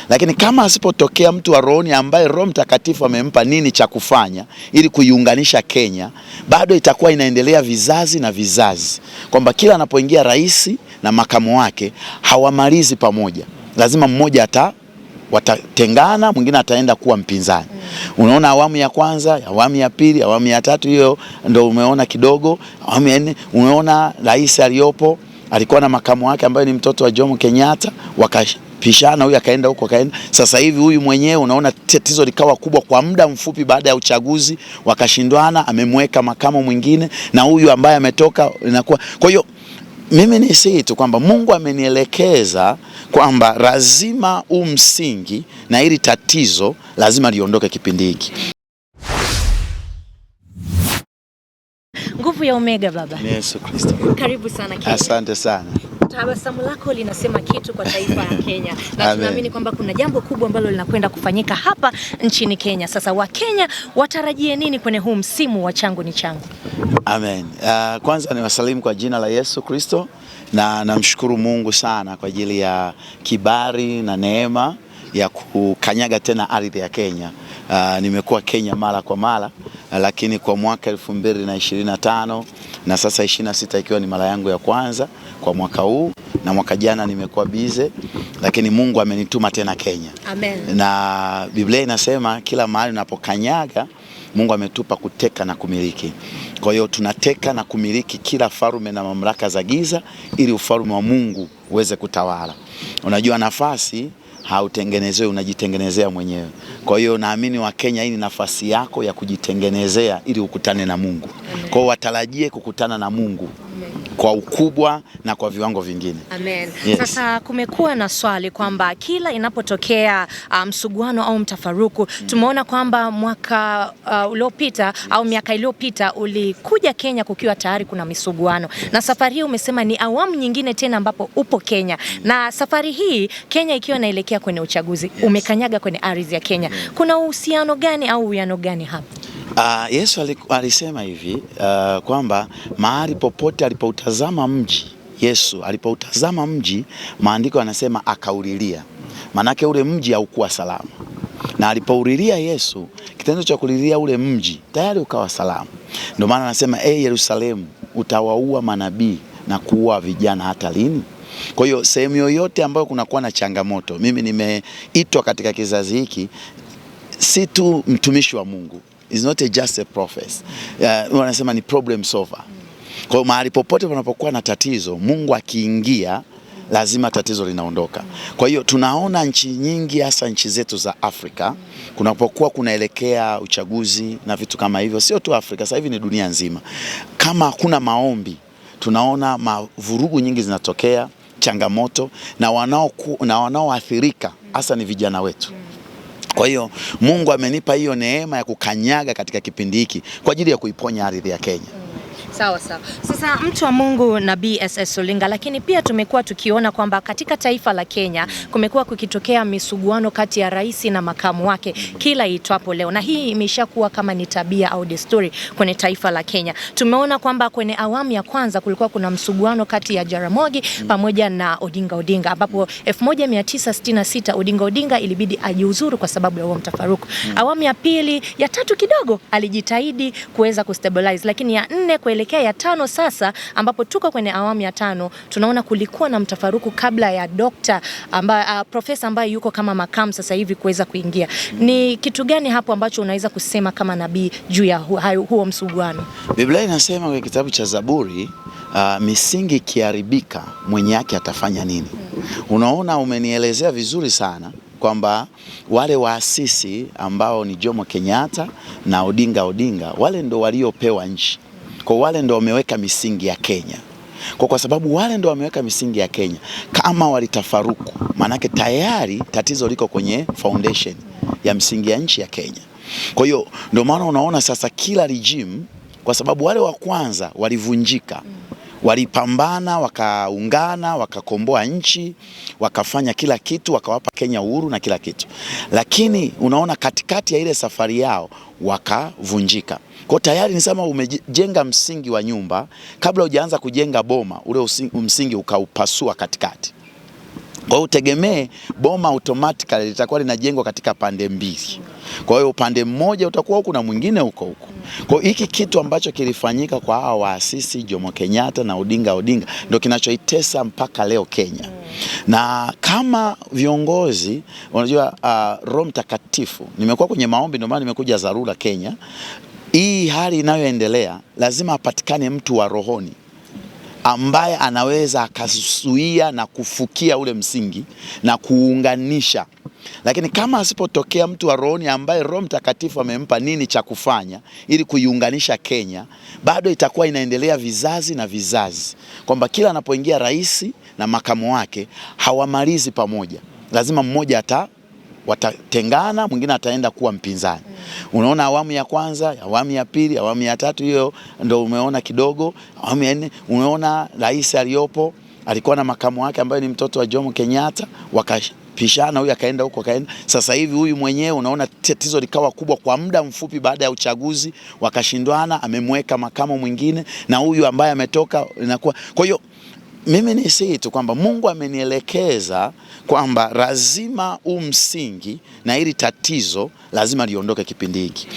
Lakini kama asipotokea mtu wa rohoni ambaye Roho Mtakatifu amempa nini cha kufanya ili kuiunganisha Kenya, bado itakuwa inaendelea vizazi na vizazi, kwamba kila anapoingia rais na makamu wake hawamalizi pamoja, lazima mmoja watatengana, mwingine ataenda kuwa mpinzani. Unaona awamu ya kwanza, awamu ya pili, awamu ya tatu, hiyo ndio umeona kidogo. Awamu ya nne umeona rais aliyopo alikuwa na makamu wake ambaye ni mtoto wa Jomo Kenyatta, wakapishana, huyu akaenda huko akaenda. Sasa hivi huyu mwenyewe unaona tatizo likawa kubwa kwa muda mfupi baada ya uchaguzi, wakashindwana, amemweka makamu mwingine na huyu ambaye ametoka inakuwa. Kwa hiyo mimi nisii tu kwamba Mungu amenielekeza kwamba lazima msingi na hili tatizo lazima liondoke kipindi hiki. Nguvu ya Omega baba. Yesu Kristo. Karibu sana Kenya. Asante sana. Tabasamu lako linasema kitu kwa taifa ya Kenya. Na tunaamini kwamba kuna jambo kubwa ambalo linakwenda kufanyika hapa nchini Kenya. Sasa Wakenya watarajie nini kwenye huu msimu wa changu ni changu? Amen. Kwanza niwasalimu kwa jina la Yesu Kristo, na namshukuru Mungu sana kwa ajili ya kibali na neema ya kukanyaga tena ardhi ya Kenya. Nimekuwa Kenya mara kwa mara, lakini kwa mwaka 2025 na sasa 26 ikiwa ni mara yangu ya kwanza kwa mwaka huu, na mwaka jana nimekuwa bize, lakini Mungu amenituma tena Kenya. Amen. Na Biblia inasema kila mahali unapokanyaga Mungu ametupa kuteka na kumiliki. Kwa hiyo tunateka na kumiliki kila falme na mamlaka za giza ili ufalme wa Mungu uweze kutawala. Unajua nafasi hautengenezewi, unajitengenezea mwenyewe. Kwa hiyo naamini wa Kenya, hii ni nafasi yako ya kujitengenezea ili ukutane na Mungu. Kwa hiyo watarajie kukutana na Mungu. Amen. Kwa ukubwa na kwa viwango vingine. Amen. Yes. Sasa kumekuwa na swali kwamba kila inapotokea msuguano au mtafaruku, tumeona kwamba mwaka uliopita au miaka iliyopita ulikuja Kenya kukiwa tayari kuna misuguano, na safari hii umesema ni awamu nyingine tena ambapo upo Kenya, na safari hii Kenya ikiwa inaelekea kwenye uchaguzi, umekanyaga kwenye ardhi ya Kenya. Kuna uhusiano gani au uwiano gani hapa? Yesu alisema hivi kwamba mahali popote alipoutazama mji, Yesu alipoutazama mji, maandiko yanasema akaulilia. Manake ule mji haukuwa salama, na alipoulilia Yesu, kitendo cha kulilia ule mji tayari ukawa salama. Ndio maana anasema Yerusalemu, utawaua manabii na kuua vijana hata lini? Kwa hiyo sehemu yoyote ambayo kunakuwa na changamoto, mimi nimeitwa katika kizazi hiki si tu mtumishi wa Mungu, is not just a prophet. Wanasema ni problem solver. Kwa hiyo mahali popote panapokuwa na tatizo, Mungu akiingia lazima tatizo linaondoka. Kwa hiyo tunaona nchi nyingi, hasa nchi zetu za Afrika, kunapokuwa kunaelekea uchaguzi na vitu kama hivyo, sio tu Afrika, sasa hivi ni dunia nzima. Kama hakuna maombi, tunaona vurugu nyingi zinatokea, changamoto, na wanaoathirika hasa ni vijana wetu. Kwa hiyo Mungu amenipa hiyo neema ya kukanyaga katika kipindi hiki kwa ajili ya kuiponya ardhi ya Kenya. Sawa sawa. Sasa mtu wa Mungu Nabii SS Olinga, lakini pia tumekuwa tukiona kwamba katika taifa la Kenya kumekuwa kukitokea misuguano kati ya rais na makamu wake kila itwapo leo, na hii imeshakuwa kama ni tabia au desturi kwenye taifa la Kenya. Tumeona kwamba kwenye awamu ya kwanza kulikuwa kuna msuguano kati ya Jaramogi pamoja na Odinga, ambapo 1966 Odinga ilibidi ajiuzuru kwa sababu ya huo mtafaruku. Awamu ya pili, ya tatu kidogo alijitahidi kuweza kustabilize, lakini ya nne kuelekea ya tano sasa, ambapo tuko kwenye awamu ya tano, tunaona kulikuwa na mtafaruku kabla ya profesa ambaye yuko kama makamu sasa hivi kuweza kuingia. Ni kitu gani hapo ambacho unaweza kusema kama nabii juu ya huo msuguano? Biblia inasema kwenye kitabu cha Zaburi, misingi ikiharibika mwenye yake atafanya nini? Unaona, umenielezea vizuri sana kwamba wale waasisi ambao ni Jomo Kenyatta na Odinga wale ndo waliopewa nchi. Kwa wale ndo wameweka misingi ya Kenya. Kwa sababu wale ndo wameweka misingi ya Kenya, kama walitafaruku, manake tayari tatizo liko kwenye foundation ya msingi ya nchi ya Kenya. Kwa hiyo ndio maana unaona sasa kila regime, kwa sababu wale wa kwanza walivunjika, walipambana, wakaungana, wakakomboa nchi, wakafanya kila kitu, wakawapa Kenya uhuru na kila kitu. Lakini unaona katikati ya ile safari yao wakavunjika. Kwa tayari ni kama umejenga msingi wa nyumba, kabla hujaanza kujenga boma, ule msingi ukaupasua katikati. Kwa hiyo utegemee boma automatically litakuwa linajengwa katika pande mbili. Kwa hiyo upande mmoja utakuwa huku na mwingine huko. Kwa hiyo hiki kitu ambacho kilifanyika kwa hawa waasisi Jomo Kenyatta na Odinga ndio kinachoitesa mpaka leo Kenya. Na kama viongozi unajua, Roho Mtakatifu, nimekuwa kwenye maombi, ndio maana nimekuja dharura Kenya. Hii hali inayoendelea lazima apatikane mtu wa rohoni ambaye anaweza akazuia na kufukia ule msingi na kuunganisha. Lakini kama asipotokea mtu wa rohoni ambaye Roho Mtakatifu amempa nini cha kufanya ili kuiunganisha Kenya, bado itakuwa inaendelea vizazi na vizazi, kwamba kila anapoingia rais na makamu wake hawamalizi pamoja. Lazima mmoja watatengana, mwingine ataenda kuwa mpinzani. Unaona awamu ya kwanza, awamu ya pili, awamu ya tatu, hiyo ndio umeona kidogo. Awamu ya nne unaona rais aliyopo alikuwa na makamu wake ambaye ni mtoto wa Jomo Kenyatta, wakapishana, huyu akaenda huko akaenda. Sasa hivi huyu mwenyewe unaona tatizo likawa kubwa kwa muda mfupi baada ya uchaguzi, wakashindwana, amemweka makamu mwingine na huyu ambaye ametoka inakuwa. Kwa hiyo mimi nisii tu kwamba Mungu amenielekeza kwamba lazima msingi na hili tatizo lazima liondoke kipindi hiki.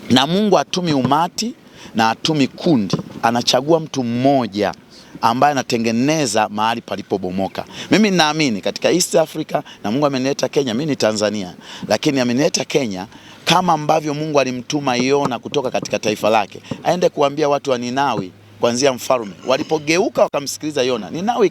Na Mungu atumi umati na atumi kundi, anachagua mtu mmoja ambaye anatengeneza mahali palipobomoka. Mimi ninaamini katika East Africa, na Mungu amenileta Kenya, mimi ni Tanzania, lakini amenileta Kenya kama ambavyo Mungu alimtuma Yona kutoka katika taifa lake aende kuambia watu wa Ninawi. Kuanzia mfalme walipogeuka wakamsikiliza Yona, Ninawi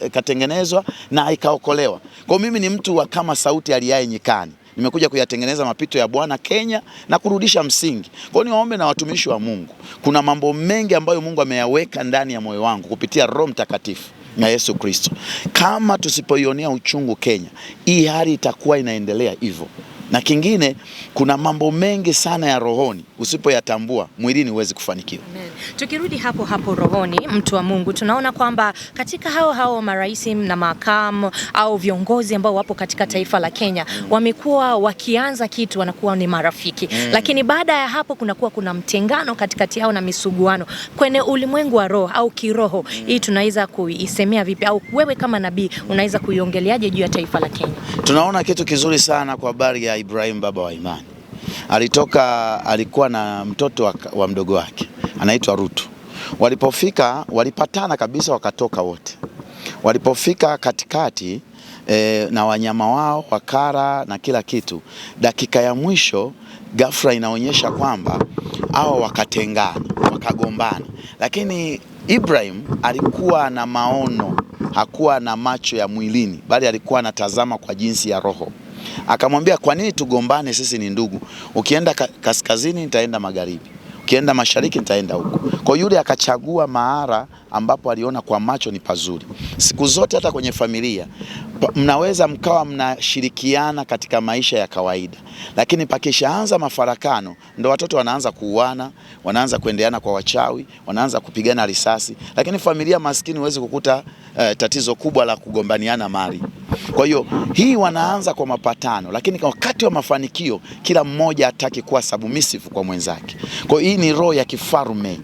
ikatengenezwa na ikaokolewa. Kwa mimi ni mtu wa kama sauti aliaye nyikani, nimekuja kuyatengeneza mapito ya Bwana Kenya na kurudisha msingi. Kwa hiyo niwaombe na watumishi wa Mungu, kuna mambo mengi ambayo Mungu ameyaweka ndani ya moyo wangu kupitia Roho Mtakatifu na Yesu Kristo. Kama tusipoionea uchungu Kenya, hii hali itakuwa inaendelea hivyo. Na kingine, kuna mambo mengi sana ya rohoni usipoyatambua mwilini huwezi kufanikiwa. Amen. Tukirudi hapo rohoni, mtu wa Mungu, tunaona kwamba katika hao marais na makamu au viongozi ambao wapo katika taifa la Kenya wamekuwa wakianza kitu wanakuwa ni marafiki. Lakini baada ya hapo kuna mtengano katikati yao na misuguano. Kwenye ulimwengu wa roho au kiroho, hii tunaweza kuisemea vipi, au wewe kama nabii unaweza kuiongeleaje juu ya taifa la Kenya? Tunaona kitu kizuri sana kwa habari ya Ibrahim, baba wa imani. Alikuwa na mtoto wa mdogo wake anaitwa Rutu. Walipofika walipatana kabisa, wakatoka wote. Walipofika katikati na wanyama wao wakara na kila kitu, dakika ya mwisho ghafla inaonyesha kwamba hao wakatengana, wakagombana. Lakini Ibrahim alikuwa na maono, hakuwa na macho ya mwilini, bali alikuwa anatazama kwa jinsi ya roho. Akamwambia, kwa nini tugombane? Sisi ni ndugu. Ukienda kaskazini nitaenda magharibi, ukienda mashariki nitaenda huko. Kwa yule akachagua mahara ambapo aliona kwa macho ni pazuri. Siku zote hata kwenye familia mnaweza mkawa mnashirikiana katika maisha ya kawaida, lakini pakishaanza mafarakano ndo watoto wanaanza kuuana, wanaanza kuendeana kwa wachawi, wanaanza kupigana risasi. Lakini familia maskini huwezi kukuta tatizo kubwa la kugombaniana mali. Kwa hiyo hii wanaanza kwa mapatano, lakini wakati wa mafanikio kila mmoja hataki kuwa submissive kwa mwenzake. Kwa hiyo hii ni roho ya kifalme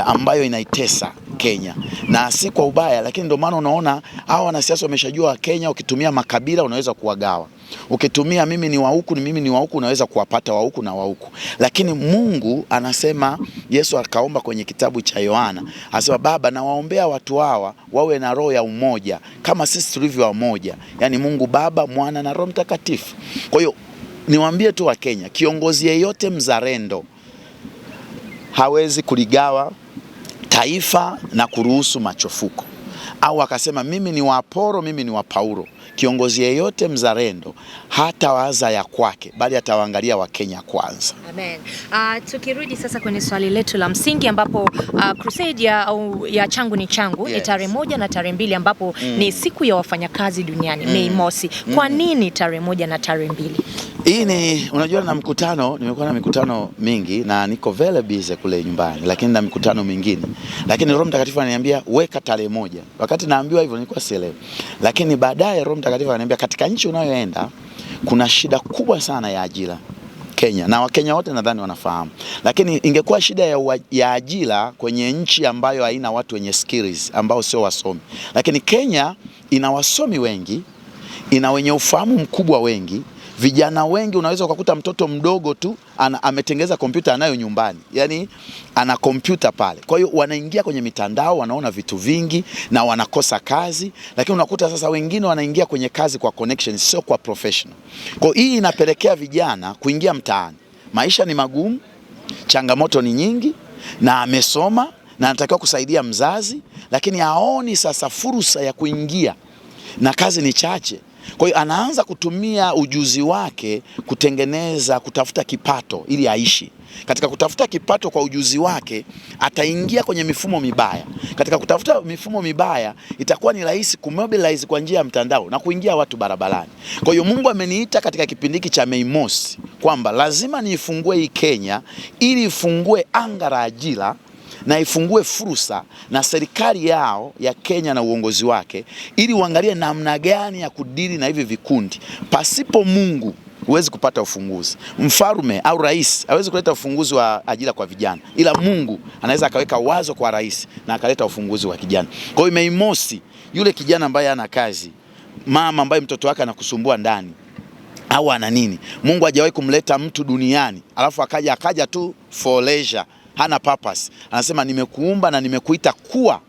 ambayo inaitesa Kenya, na si kwa ubaya, lakini ndio maana unaona hao wanasiasa wameshajua Kenya, ukitumia makabila unaweza kuwagawa. Ukitumia mimi ni wa huku ni mimi ni wa huku, unaweza kuwapata wa huku na wa huku. Lakini Mungu anasema, Yesu akaomba kwenye kitabu cha Yohana, anasema, Baba, nawaombea watu hawa wawe na roho ya umoja kama sisi tulivyo wamoja. Yaani Mungu Baba, Mwana na Roho Mtakatifu. Kwa hiyo niwaambie tu wa Kenya, kiongozi yeyote mzalendo hawezi kuligawa taifa na kuruhusu machofuko, au akasema mimi ni wa Apolo, mimi ni wa Paulo. Kiongozi yeyote mzalendo hata waza ya kwake, bali atawaangalia wa Kenya kwanza. Amen. Tukirudi sasa kwenye swali letu la msingi, ambapo crusade ya changu ni changu, ni tarehe 1 na tarehe 2, ambapo ni siku ya wafanyakazi duniani, Mei Mosi. Kwa nini tarehe 1 na tarehe 2? Hii ni unajua, na mkutano, nimekuwa na mikutano mingi na niko very busy kule nyumbani, lakini na mikutano mingine. Lakini Roho Mtakatifu ananiambia weka tarehe 1. Wakati naambiwa hivyo nilikuwa sielewi. Lakini baadaye Roho Mtakatifu ananiambia katika nchi unayoenda kuna shida kubwa sana ya ajira Kenya, na Wakenya wote nadhani wanafahamu. Lakini ingekuwa shida ya ajira kwenye nchi ambayo haina watu wenye skills, ambao sio wasomi. Lakini Kenya ina wasomi wengi, ina wenye ufahamu mkubwa wengi, vijana wengi. Unaweza ukakuta mtoto mdogo tu ametengeza kompyuta anayo nyumbani, yani ana kompyuta pale. Kwa hiyo wanaingia kwenye mitandao, wanaona vitu vingi na wanakosa kazi. Lakini unakuta sasa wengine wanaingia kwenye kazi kwa connection, sio kwa professional. Kwa hiyo hii inapelekea vijana kuingia mtaani. Maisha ni magumu, changamoto ni nyingi, na amesoma na anatakiwa kusaidia mzazi, lakini haoni sasa fursa ya kuingia na kazi ni chache. Kwa hiyo anaanza kutumia ujuzi wake kutafuta kipato ili aishi. Katika kutafuta kipato kwa ujuzi wake, ataingia kwenye mifumo mibaya. Katika kutafuta mifumo mibaya, itakuwa ni rahisi kumobilize kwa njia ya mtandao na kuingia watu barabarani. Kwa hiyo Mungu ameniita katika kipindi hiki cha Mei Mosi kwamba lazima niifungue hii Kenya ili ifungue anga la ajira na ifungue fursa na serikali yao ya Kenya na uongozi wake, ili uangalie namna gani ya kudili na hivi vikundi. Pasipo Mungu huwezi kupata ufunguzi. Mfalme au rais hawezi kuleta ufunguzi wa ajira kwa vijana, ila Mungu anaweza akaweka wazo kwa rais na akaleta ufunguzi wa kijana. Kwa hiyo Mei Mosi, yule kijana ambaye hana kazi, mama ambaye mtoto wake anakusumbua ndani au ana nini, Mungu hajawahi kumleta mtu duniani alafu akaja tu for leisure, hana purpose. Anasema nimekuumba na nimekuita kuwa.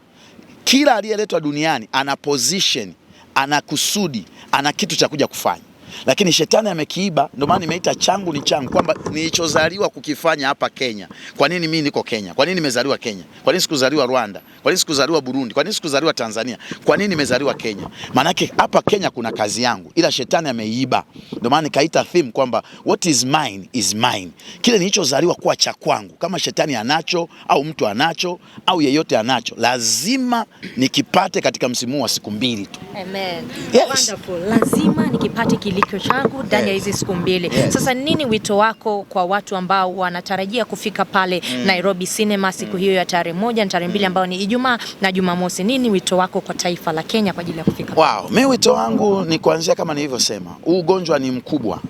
Kila aliyeletwa duniani ana position, ana kusudi, ana kitu cha kuja kufanya. Lakini shetani amekiiba. Ndio maana nimeita changu ni changu, kwamba nilichozaliwa kukifanya hapa Kenya. Kwa nini mimi niko Kenya? Kwa nini nimezaliwa Kenya? Kwa nini sikuzaliwa Rwanda? Kwa nini sikuzaliwa Burundi? Kwa nini sikuzaliwa Tanzania? Kwa nini nimezaliwa Kenya? Maanake hapa Kenya kuna kazi yangu, ila shetani ameiba. Ndio maana nikaita theme kwamba what is mine is mine. Kile nilichozaliwa kuwa cha kwangu, kama shetani anacho au mtu anacho au yeyote anacho, lazima nikipate katika msimu wa siku 2 tu. Amen. Yes. Wonderful. Lazima nikipate kiliko changu ndani ya hizi siku 2. Yes. Sasa nini wito wako kwa watu ambao wanatarajia kufika pale Nairobi Cinema siku hiyo ya tarehe 1 na tarehe 2 ambao ni Ijumaa na Jumamosi? Nini wito wako kwa taifa la Kenya kwa ajili ya kufika? Wow, mimi wito wangu ni kuanzia kama nilivyosema, huu ugonjwa ni mkubwa.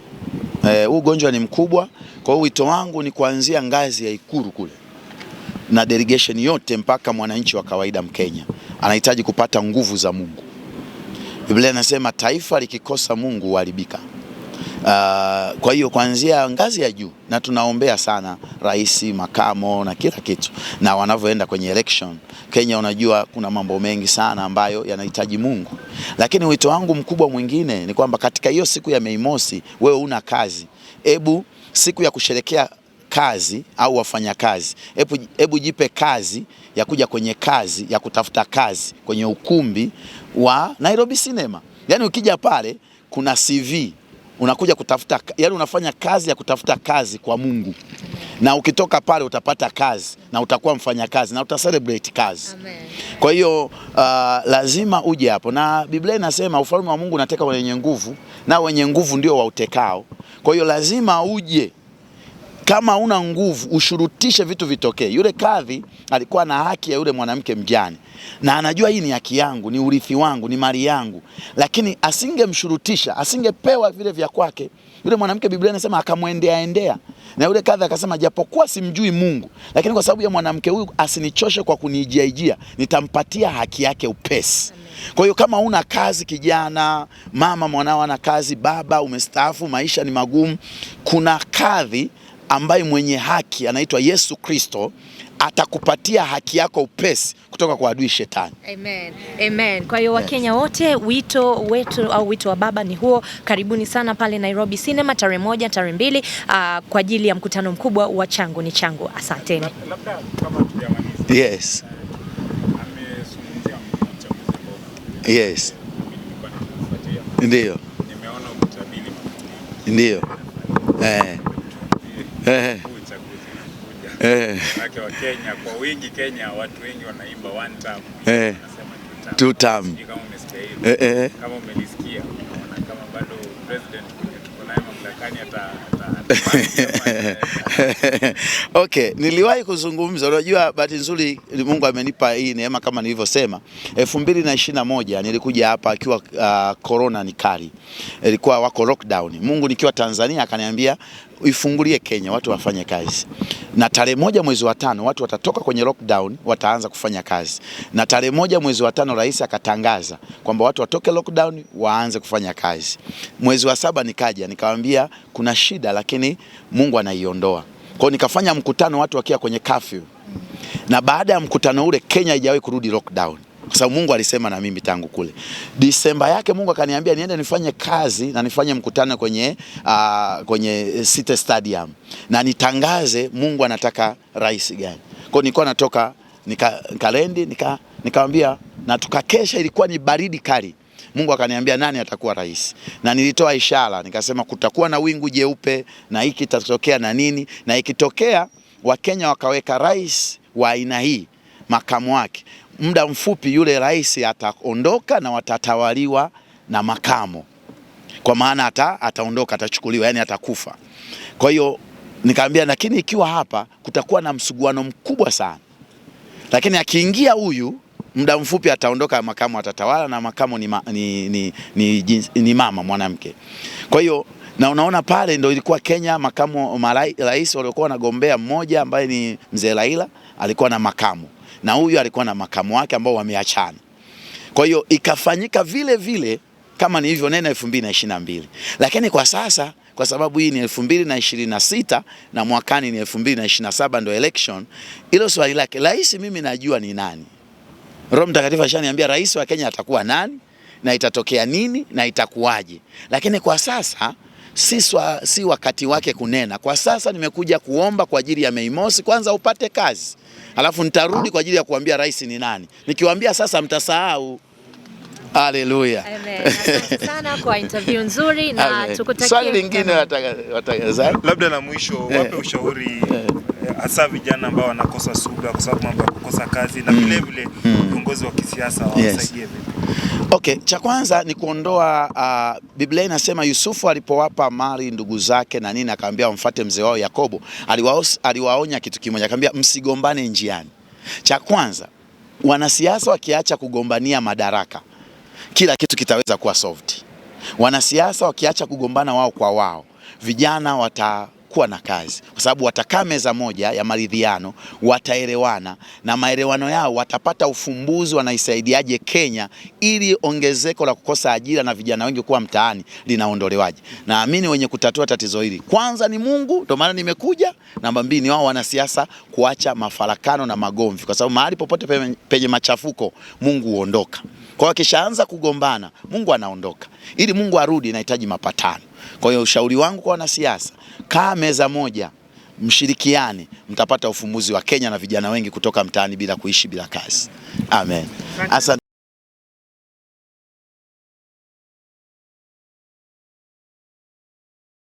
Huu ugonjwa ni mkubwa. Kwa hiyo wito wangu ni kuanzia ngazi ya Ikulu kule na delegation yote mpaka mwananchi wa kawaida Mkenya anahitaji kupata nguvu za Mungu. Biblia inasema taifa likikosa Mungu huharibika. Kwa hiyo kuanzia ngazi ya juu, na tunaombea sana rais, makamo na kila kitu, na wanavyoenda kwenye election Kenya, unajua kuna mambo mengi sana ambayo yanahitaji Mungu. Lakini wito wangu mkubwa mwingine ni kwamba katika hiyo siku ya Mei Mosi, wewe una kazi, hebu siku ya kusherekea kazi au wafanyakazi, hebu jipe kazi ya kuja kwenye kazi ya kutafuta kazi kwenye ukumbi wa Nairobi Cinema. Yani ukija pale kuna CV, unakuja kutafuta, yani unafanya kazi ya kutafuta kazi kwa Mungu. Na ukitoka pale utapata kazi na utakuwa mfanyakazi na utacelebrate kazi. Amen. Kwa hiyo lazima uje hapo, na Biblia inasema ufalme wa Mungu unateka wenye nguvu na wenye nguvu ndio wautekao. Kwa hiyo lazima uje. Kama una nguvu ushurutishe vitu vitokee. Yule kadhi alikuwa na haki ya yule mwanamke mjane, na anajua hii ni haki yangu, ni urithi wangu, ni mali yangu, lakini asingemshurutisha, asingepewa vile vya kwake. Yule mwanamke, Biblia inasema akamwendea, na yule kadhi akasema japokuwa simjui Mungu, lakini kwa sababu ya mwanamke huyu asinichoshe kwa kunijiaijia, nitampatia haki yake upesi. Kwa hiyo kama una kazi kijana, mama mwanao ana kazi, baba umestaafu, maisha ni magumu, kuna kadhi ambaye mwenye haki anaitwa Yesu Kristo, atakupatia haki yako upesi kutoka kwa adui shetani. Amen. Amen. Kwa hiyo Wakenya wote, wito wetu au wito wa baba ni huo. Karibuni sana pale Nairobi Cinema tarehe 1, tarehe 2 kwa ajili ya mkutano mkubwa wa Changu ni Changu. Asanteni. Labda kama tujamaliza. Yes. Yes. Ndio. Nimeona utabiri. Ndio. Wa Kenya kwa wingi, Kenya watu wengi wanaimba one term. Wanasema two term. Kama umesikia kama umelisikia, unaona kama bado president tuko naye mamlakani Okay, niliwahi kuzungumza, unajua bahati nzuri Mungu amenipa hii neema kama nilivyosema. 2021 nilikuja hapa akiwa corona ni kali. Ilikuwa wako lockdown. Mungu nikiwa Tanzania akaniambia ifungulie Kenya watu wafanye kazi. na tarehe 1 mwezi wa 5 watu watatoka kwenye lockdown, wataanza kufanya kazi, na tarehe 1 mwezi wa 5 rais akatangaza kwamba watu watoke lockdown waanze kufanya kazi. Mwezi wa 7 nikaja nikamwambia kuna shida, lakini Mungu anaiondoa. Kwa hiyo nikafanya mkutano watu wakiwa kwenye curfew, na baada ya mkutano ule Kenya haijawahi kurudi lockdown, kwa sababu Mungu alisema na mimi tangu kule Disemba yake. Mungu akaniambia niende nifanye kazi na nifanye mkutano kwenye City Stadium na nitangaze Mungu anataka rais gani. Kwa hiyo nilikuwa natoka nikalendi nikamwambia, na tukakesha, ilikuwa ni baridi kali. Mungu akaniambia nani atakuwa rais, na nilitoa ishara nikasema kutakuwa na wingu jeupe na hiki kitatokea na nini, na ikitokea Wakenya wakaweka rais wa aina hii, makamu wake, muda mfupi yule rais ataondoka na watatawaliwa na makamo, kwa maana ataondoka, atachukuliwa, yani atakufa. Kwa hiyo nikamwambia, lakini ikiwa hapa kutakuwa na msuguano mkubwa sana, lakini akiingia huyu muda mfupi ataondoka, makamu atatawala, na makamu ni mama mwanamke. Kwa hiyo na unaona pale ndio ilikuwa Kenya, makamu rais waliokuwa wanagombea, mmoja ambaye ni mzee Raila alikuwa na makamu, na huyu alikuwa na makamu wake ambao wameachana. Kwa hiyo ikafanyika vile vile kama nilivyonena 2022. Lakini kwa sasa, kwa sababu hii ni 2026 na mwakani ni 2027 ndio election, hilo swali lake rais mimi najua ni nani. Roho Mtakatifu ashaniambia rais wa Kenya atakuwa nani na itatokea nini na itakuwaje. Lakini kwa sasa si wakati wake kunena. Kwa sasa nimekuja kuomba kwa ajili ya Mei Mosi kwanza upate kazi, alafu nitarudi kwa ajili ya kuambia rais ni nani. Nikiwaambia sasa mtasahau. Haleluya. Amen. Asante sana kwa interview nzuri na tukutakie. Swali lingine watangazaji, labda la mwisho, wape ushauri hasa vijana ambao wanakosa subira kwa sababu mambo ya kukosa kazi, na vile vile viongozi wa kisiasa wasaidie vipi? Okay, cha kwanza ni kuondoa Biblia inasema Yusufu alipowapa mali ndugu zake na nini, akamwambia wamfuate mzee wao Yakobo, aliwaonya kitu kimoja, akamwambia msigombane njiani. Cha kwanza, wanasiasa wakiacha kugombania madaraka, kila kitu kitaweza kuwa solved. Wanasiasa wakiacha kugombana wao kwa wao, vijana watakuwa na kazi, kwa sababu watakaa meza moja ya maridhiano, wataelewana, na maelewano yao watapata ufumbuzi wanaisaidiaje Kenya ili ongezeko la kukosa ajira na vijana wengi kuwa mtaani linaondolewaje. Naamini wenye kutatua tatizo hili kwanza ni Mungu, ndio maana nimekuja. Namba 2 ni wao wanasiasa kuacha mafarakano na magomvi, kwa sababu mahali popote penye machafuko Mungu huondoka. Kwa hiyo kishaanza kugombana Mungu anaondoka. Ili Mungu arudi inahitaji mapatano. Kwa hiyo ushauri wangu kwa wanasiasa, kaa meza moja, mshirikiane, mtapata ufumbuzi wa Kenya na vijana wengi kutoka mtaani bila kuishi bila kazi. Amen. Asante.